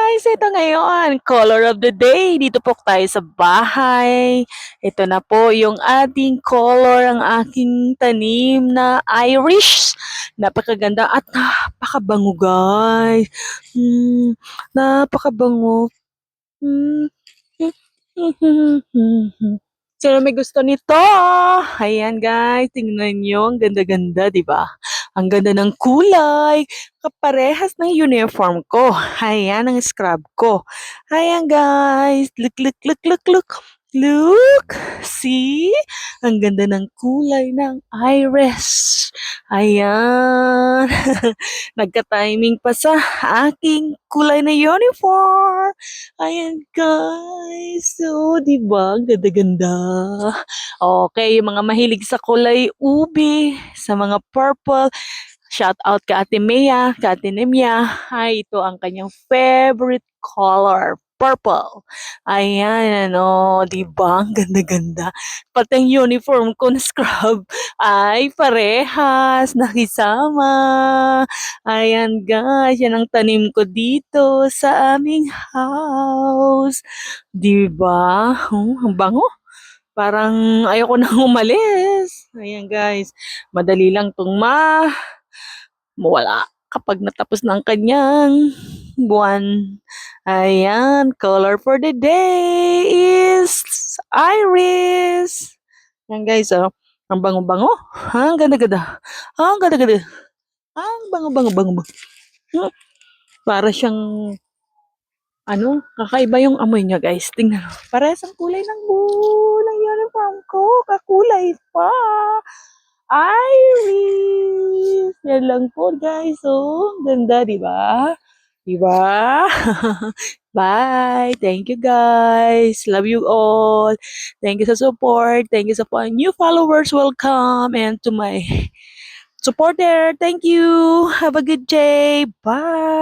guys, ito ngayon, color of the day. Dito po tayo sa bahay. Ito na po yung ating color, ang aking tanim na Irish. Napakaganda at napakabango guys. Napakabango. Hmm. Sino may gusto nito? Ayan guys, tingnan nyo. Ang ganda-ganda, di ba? Ang ganda ng kulay. Kaparehas ng uniform ko. Ayan ang scrub ko. Ayan guys. Look, look, look, look, look. Look. See? Ang ganda ng kulay ng iris. Ayan. Nagka-timing pa sa aking kulay na uniform. Ayan guys. So, di ba? Ang ganda-ganda. Okay, yung mga mahilig sa kulay ube, sa mga purple, shout out ka Ate Mea, ka Ate Nemia. Ay, ito ang kanyang favorite color, purple. Ayan, ano, di ba? Ang ganda-ganda. Pati ang uniform ko na scrub ay parehas, nakisama. Ayan guys, yan ang tanim ko dito sa aming house. Di ba? Ang bango. Parang ayoko nang umalis. Ayan guys, madali lang itong mawala kapag natapos ng kanyang buwan. Ayan, color for the day is iris. Ayan guys, oh. Ang bango-bango. Ang ganda-ganda. Ang ganda-ganda. Ang bango-bango-bango. Para siyang kakaiba yung amoy niya guys. Tingnan mo. Parehas ang kulay ng uniform ko. Kakulay pa. Iris! Yan lang po guys. Oh, ganda, di ba? Di ba? Bye! Thank you guys. Love you all. Thank you sa support. Thank you sa new followers. Welcome. And to my supporter, thank you. Have a good day. Bye!